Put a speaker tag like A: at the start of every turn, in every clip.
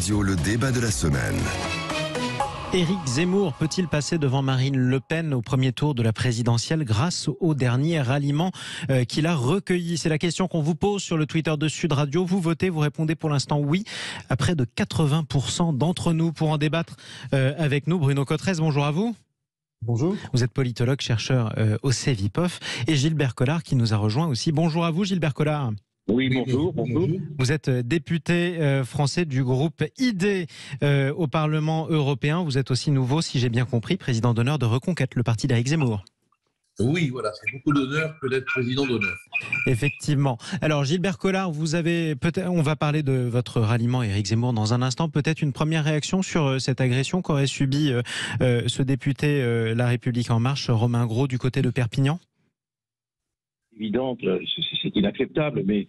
A: Radio, le débat de la semaine.
B: Éric Zemmour peut-il passer devant Marine Le Pen au premier tour de la présidentielle grâce au dernier ralliement qu'il a recueilli? C'est la question qu'on vous pose sur le Twitter de Sud Radio. Vous votez, vous répondez pour l'instant oui à près de 80% d'entre nous. Pour en débattre avec nous, Bruno Cotresse, bonjour à vous.
C: Bonjour.
B: Vous êtes politologue, chercheur au CEVIPOF, et Gilbert Collard qui nous a rejoint aussi. Bonjour à vous Gilbert Collard.
D: Oui, bonjour.
B: Vous êtes député français du groupe ID au Parlement européen. Vous êtes aussi nouveau, si j'ai bien compris, président d'honneur de Reconquête, le parti d'Éric Zemmour.
D: Oui, voilà, c'est beaucoup d'honneur que d'être président d'honneur.
B: Effectivement. Alors Gilbert Collard, on va parler de votre ralliement Éric Zemmour dans un instant. Peut-être une première réaction sur cette agression qu'aurait subi ce député La République En Marche, Romain Gros, du côté de Perpignan?
D: Évidente, c'est inacceptable, mais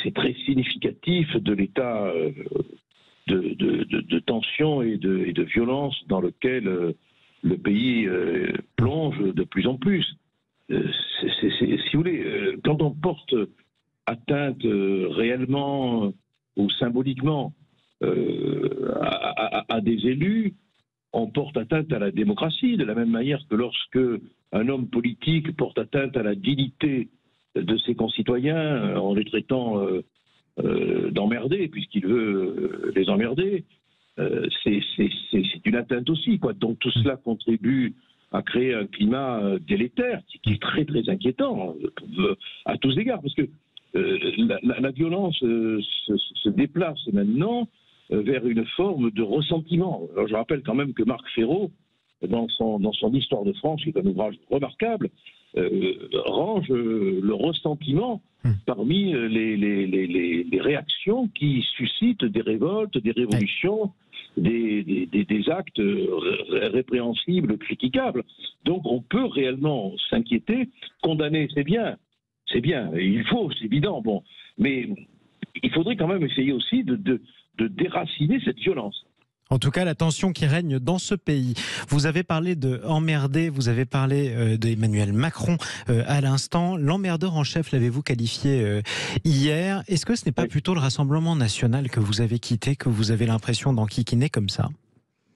D: c'est très significatif de l'état de tension et de violence dans lequel le pays plonge de plus en plus. Si vous voulez, quand on porte atteinte réellement ou symboliquement à des élus, on porte atteinte à la démocratie, de la même manière que lorsque un homme politique porte atteinte à la dignité de ses concitoyens en les traitant d'emmerdés, puisqu'il veut les emmerder, c'est une atteinte aussi, quoi. Donc tout cela contribue à créer un climat délétère, qui est très très inquiétant à tous égards, parce que la violence se déplace maintenant vers une forme de ressentiment. Alors, je rappelle quand même que Marc Fesneau, dans son Histoire de France, qui est un ouvrage remarquable, range le ressentiment parmi les réactions qui suscitent des révoltes, des révolutions, des actes répréhensibles, critiquables. Donc on peut réellement s'inquiéter, condamner, c'est bien, il faut, c'est évident, bon, mais il faudrait quand même essayer aussi de déraciner cette violence.
B: En tout cas, la tension qui règne dans ce pays. Vous avez parlé de emmerder, vous avez parlé d'Emmanuel Macron à l'instant. L'emmerdeur en chef, l'avez-vous qualifié hier? Est-ce que ce n'est pas plutôt le Rassemblement national que vous avez quitté, que vous avez l'impression d'enquiquiner comme ça?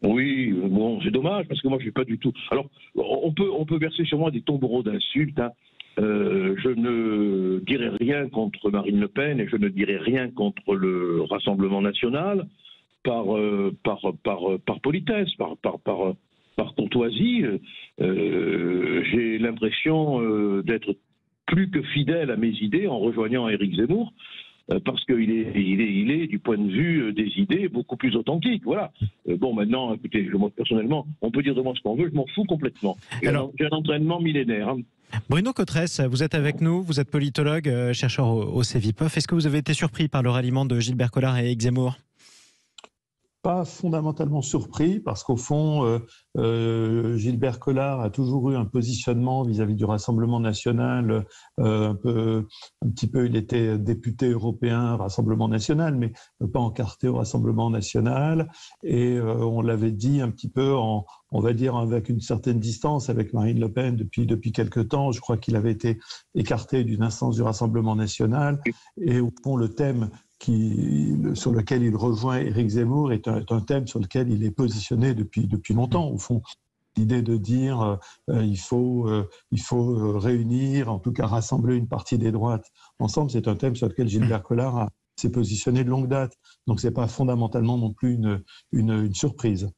D: Oui, bon, c'est dommage, parce que moi, je ne suis pas du tout... Alors, on peut verser sur moi des tombereaux d'insultes, hein. Je ne dirai rien contre Marine Le Pen et je ne dirai rien contre le Rassemblement national par politesse, par courtoisie. J'ai l'impression d'être plus que fidèle à mes idées en rejoignant Éric Zemmour, parce qu'il est, du point de vue des idées, beaucoup plus authentique. Voilà. Bon, maintenant, écoutez, moi, personnellement, on peut dire de moi ce qu'on veut, je m'en fous complètement. J'ai un entraînement millénaire. Hein.
B: Bruno Cotresse, vous êtes avec nous, vous êtes politologue, chercheur au CEVIPOF. Est-ce que vous avez été surpris par le ralliement de Gilbert Collard et Éric Zemmour?
C: Pas fondamentalement surpris, parce qu'au fond, Gilbert Collard a toujours eu un positionnement vis-à-vis du Rassemblement national, un petit peu, il était député européen Rassemblement national, mais pas encarté au Rassemblement national, et on l'avait dit un petit peu on va dire avec une certaine distance avec Marine Le Pen depuis quelque temps. Je crois qu'il avait été écarté d'une instance du Rassemblement national, et au fond le thème sur lequel il rejoint Éric Zemmour est un thème sur lequel il est positionné depuis longtemps. Au fond, l'idée de dire il faut réunir, en tout cas rassembler une partie des droites ensemble, c'est un thème sur lequel Gilbert Collard s'est positionné de longue date. Donc c'est pas fondamentalement non plus une surprise.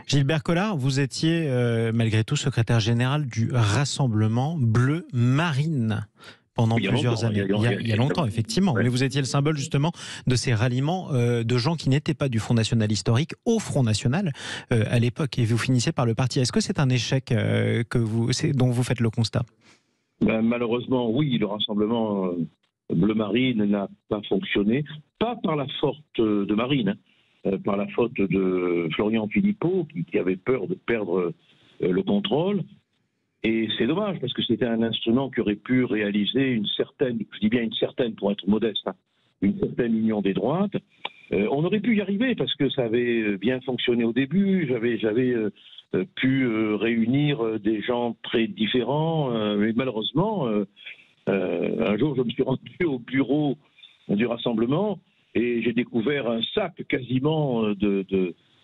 B: Gilbert Collard, vous étiez malgré tout secrétaire général du Rassemblement Bleu Marine pendant plusieurs années. Il y a longtemps, effectivement. Ouais. Mais vous étiez le symbole, justement, de ces ralliements de gens qui n'étaient pas du Front National historique au Front National à l'époque. Et vous finissez par le parti. Est-ce que c'est un échec dont vous faites le constat?
D: Malheureusement, oui. Le Rassemblement Bleu Marine n'a pas fonctionné. Pas par la faute de Marine, par la faute de Florian Philippot, qui avait peur de perdre le contrôle. Et c'est dommage, parce que c'était un instrument qui aurait pu réaliser une certaine, je dis bien une certaine pour être modeste, hein, une certaine union des droites. On aurait pu y arriver, parce que ça avait bien fonctionné au début. J'avais pu réunir des gens très différents, mais malheureusement, un jour je me suis rendu au bureau du Rassemblement, et j'ai découvert un sac quasiment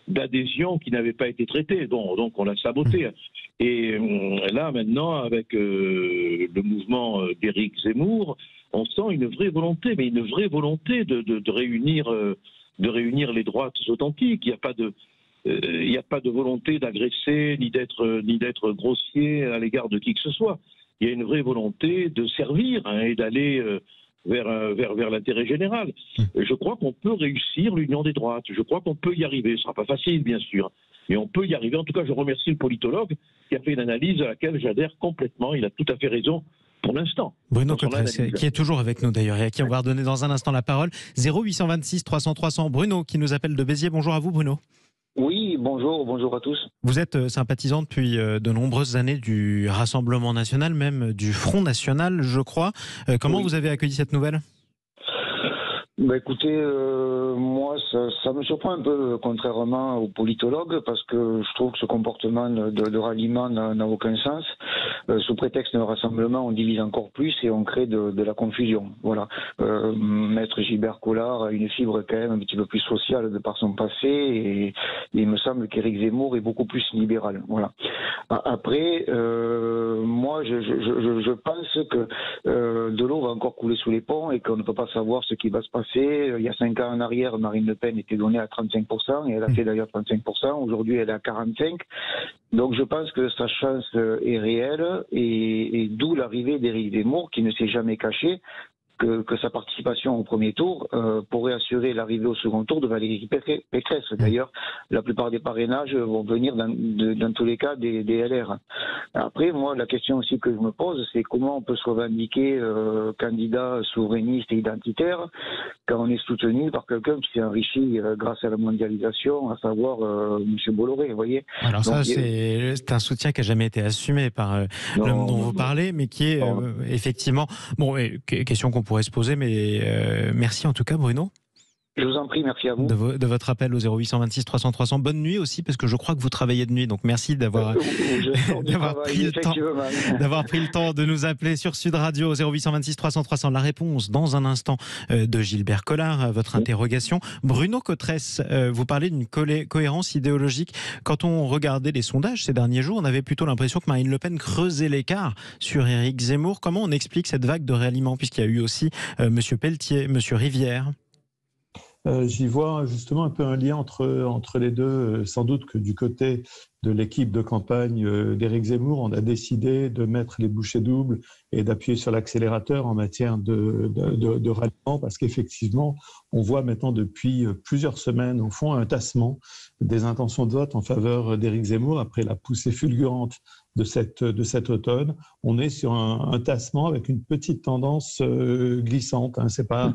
D: d'adhésions qui n'avaient pas été traitées, donc on l'a saboté. Et là, maintenant, avec le mouvement d'Éric Zemmour, on sent une vraie volonté, mais une vraie volonté de réunir les droites authentiques. Il n'y a pas de volonté d'agresser, ni d'être grossier à l'égard de qui que ce soit. Il y a une vraie volonté de servir et d'aller vers l'intérêt général. Je crois qu'on peut réussir l'union des droites. Je crois qu'on peut y arriver. Ce ne sera pas facile, bien sûr, mais on peut y arriver. En tout cas, je remercie le politologue qui a fait une analyse à laquelle j'adhère complètement. Il a tout à fait raison pour l'instant.
B: Bruno Cotresse, qui est toujours avec nous d'ailleurs et à qui on va redonner dans un instant la parole. 0826 300 300. Bruno qui nous appelle de Béziers. Bonjour à vous, Bruno.
A: Oui, bonjour à tous.
B: Vous êtes sympathisant depuis de nombreuses années du Rassemblement National, même du Front National, je crois. Comment vous avez accueilli cette nouvelle ?
A: Écoutez, moi, ça me surprend un peu, contrairement aux politologues, parce que je trouve que ce comportement de ralliement n'a aucun sens. Sous prétexte d'un rassemblement, on divise encore plus et on crée de la confusion. Voilà. Maître Gilbert Collard a une fibre quand même un petit peu plus sociale de par son passé, et il me semble qu'Éric Zemmour est beaucoup plus libéral. Voilà. Après, moi, je pense que de l'eau va encore couler sous les ponts et qu'on ne peut pas savoir ce qui va se passer. Il y a 5 ans en arrière, Marine Le Pen était donnée à 35%, et elle a fait d'ailleurs 35%. Aujourd'hui, elle est à 45%. Donc je pense que sa chance est réelle, et d'où l'arrivée d'Éric Zemmour, qui ne s'est jamais caché que sa participation au premier tour pourrait assurer l'arrivée au second tour de Valérie Pécresse. D'ailleurs, la plupart des parrainages vont venir dans tous les cas des LR. Après, moi, la question aussi que je me pose, c'est comment on peut se revendiquer candidat souverainiste et identitaire quand on est soutenu par quelqu'un qui s'est enrichi grâce à la mondialisation, à savoir M. Bolloré, vous voyez.
B: Alors donc, ça, c'est un soutien qui n'a jamais été assumé par l'homme dont vous parlez, mais qui est effectivement... Bon, question qu'on pourrait se poser, mais merci en tout cas, Bruno.
A: Je vous en prie, merci à vous.
B: De votre appel au 0826 300 300. Bonne nuit aussi, parce que je crois que vous travaillez de nuit, donc merci d'avoir pris le temps de nous appeler sur Sud Radio. 0826 300 300. La réponse dans un instant de Gilbert Collard à votre interrogation. Bruno Cotresse, vous parlez d'une cohérence idéologique. Quand on regardait les sondages ces derniers jours, on avait plutôt l'impression que Marine Le Pen creusait l'écart sur Éric Zemmour. Comment on explique cette vague de ralliement, puisqu'il y a eu aussi Monsieur Pelletier, Monsieur Rivière?
C: J'y vois justement un peu un lien entre les deux. Sans doute que du côté de l'équipe de campagne d'Éric Zemmour, on a décidé de mettre les bouchées doubles et d'appuyer sur l'accélérateur en matière de ralliement, parce qu'effectivement, on voit maintenant depuis plusieurs semaines, au fond, un tassement des intentions de vote en faveur d'Éric Zemmour après la poussée fulgurante de cet automne. On est sur un tassement avec une petite tendance glissante. C'est pas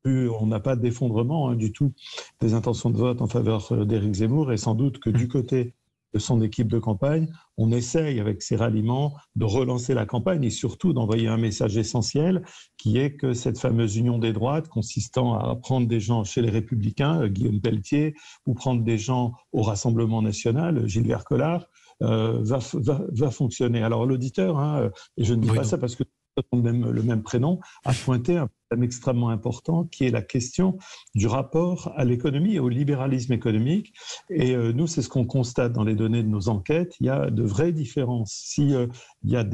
C: plus, on n'a pas d'effondrement du tout des intentions de vote en faveur d'Éric Zemmour, et sans doute que du côté de son équipe de campagne, on essaye avec ces ralliements de relancer la campagne et surtout d'envoyer un message essentiel qui est que cette fameuse union des droites consistant à prendre des gens chez les Républicains, Guillaume Pelletier, ou prendre des gens au Rassemblement National, Gilbert Collard, va fonctionner. Alors l'auditeur, et je ne dis pas ça parce que le même prénom, a pointé un problème extrêmement important qui est la question du rapport à l'économie et au libéralisme économique. Et nous, c'est ce qu'on constate dans les données de nos enquêtes. Il y a de vraies différences. Il y a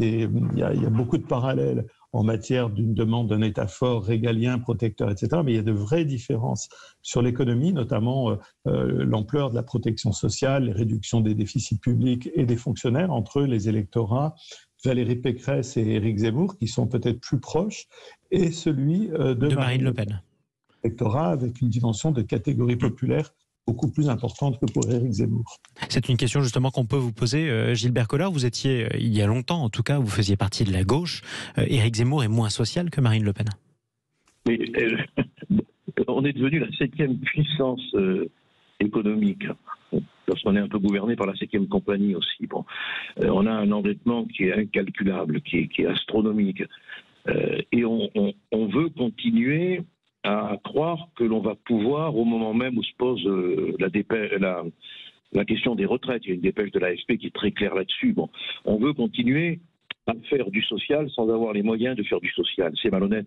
C: beaucoup de parallèles en matière d'une demande d'un État fort, régalien, protecteur, etc. Mais il y a de vraies différences sur l'économie, notamment l'ampleur de la protection sociale, les réductions des déficits publics et des fonctionnaires entre les électorats Valérie Pécresse et Éric Zemmour, qui sont peut-être plus proches, et celui de
B: Marine Le Pen.
C: Électorat avec une dimension de catégorie populaire beaucoup plus importante que pour Éric Zemmour.
B: C'est une question justement qu'on peut vous poser. Gilbert Collard, vous étiez, il y a longtemps en tout cas, vous faisiez partie de la gauche. Éric Zemmour est moins social que Marine Le Pen.
D: Mais, on est devenu la 7e puissance économique. Lorsqu'on est un peu gouverné par la 5e compagnie aussi. Bon. On a un endettement qui est incalculable, qui est astronomique. Et on veut continuer à croire que l'on va pouvoir, au moment même où se pose la question des retraites, il y a une dépêche de l'AFP qui est très claire là-dessus. Bon. On veut continuer à faire du social sans avoir les moyens de faire du social. C'est malhonnête.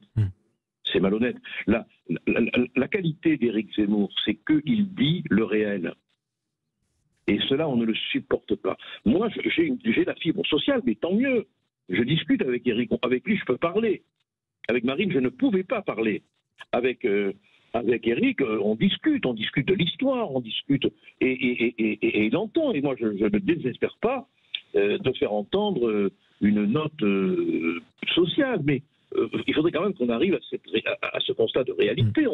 D: C'est malhonnête. La qualité d'Éric Zemmour, c'est qu'il dit le réel. Et cela, on ne le supporte pas. Moi, j'ai la fibre sociale, mais tant mieux. Je discute avec Éric, avec lui, je peux parler. Avec Marine, je ne pouvais pas parler. Avec Éric, on discute de l'histoire, on discute, et il entend. Et moi, je ne désespère pas de faire entendre une note sociale, mais il faudrait quand même qu'on arrive à ce constat de réalité.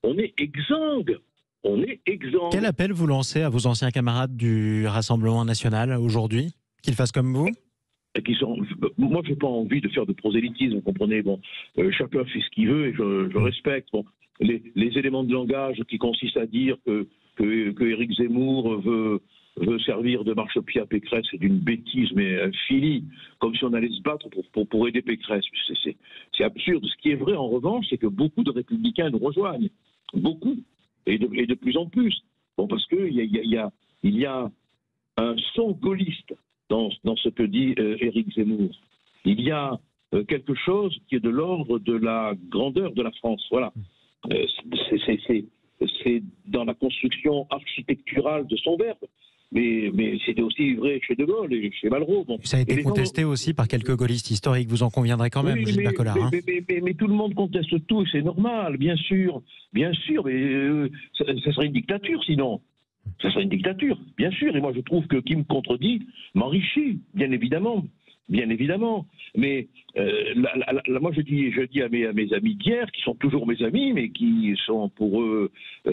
D: On est exsangue. On est exsangue.
B: Quel appel vous lancez à vos anciens camarades du Rassemblement national aujourd'hui? Qu'ils fassent comme vous?
D: Moi, je n'ai pas envie de faire de prosélytisme, vous comprenez. Bon, chacun fait ce qu'il veut et je respecte. Bon, les éléments de langage qui consistent à dire que Éric Zemmour veut servir de marchepied à Pécresse, c'est d'une bêtise, mais infinie, comme si on allait se battre pour aider Pécresse. C'est absurde. Ce qui est vrai, en revanche, c'est que beaucoup de républicains nous rejoignent. Beaucoup. Et de plus en plus. Bon, parce qu'il y a un son gaulliste dans ce que dit Éric Zemmour. Il y a quelque chose qui est de l'ordre de la grandeur de la France. Voilà. C'est dans la construction architecturale de son verbe. Mais c'était aussi vrai chez De Gaulle et chez Malraux. Bon.
B: Ça a été contesté aussi par quelques gaullistes historiques, vous en conviendrez quand même,
D: oui,
B: Gilbert Collard.
D: Mais tout le monde conteste tout, c'est normal, bien sûr, mais ça serait une dictature sinon. Ça serait une dictature, bien sûr, et moi je trouve que qui me contredit m'enrichit, bien évidemment. Mais moi je dis à mes amis d'hier, qui sont toujours mes amis, mais qui sont pour eux,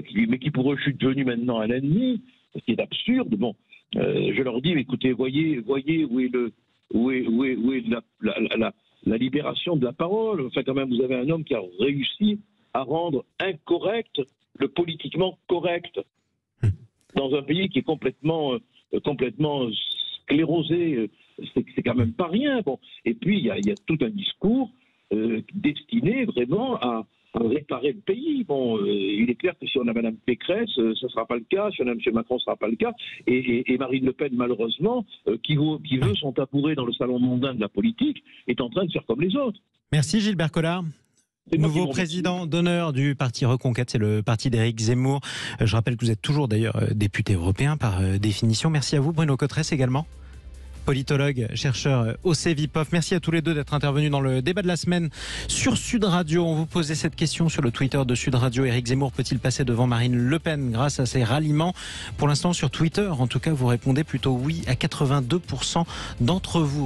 D: qui pour eux je suis devenu maintenant un ennemi, ce qui est absurde. Bon, je leur dis, écoutez, voyez où est la libération de la parole. Enfin, quand même, vous avez un homme qui a réussi à rendre incorrect le politiquement correct dans un pays qui est complètement sclérosé. C'est quand même pas rien. Bon, et puis il y a tout un discours destiné vraiment à réparer le pays. Bon, il est clair que si on a Mme Pécresse, ce ne sera pas le cas. Si on a M. Macron, ce ne sera pas le cas. Et Marine Le Pen, malheureusement, qui veut son tabouret dans le salon mondain de la politique, est en train de faire comme les autres.
B: Merci Gilbert Collard. Nouveau président d'honneur du parti Reconquête, c'est le parti d'Éric Zemmour. Je rappelle que vous êtes toujours d'ailleurs député européen par définition. Merci à vous, Bruno Cotresse également. Politologue, chercheur au CEVIPOF. Merci à tous les deux d'être intervenus dans le débat de la semaine sur Sud Radio. On vous posait cette question sur le Twitter de Sud Radio. Éric Zemmour peut-il passer devant Marine Le Pen grâce à ses ralliements? Pour l'instant, sur Twitter, en tout cas, vous répondez plutôt oui à 82% d'entre vous.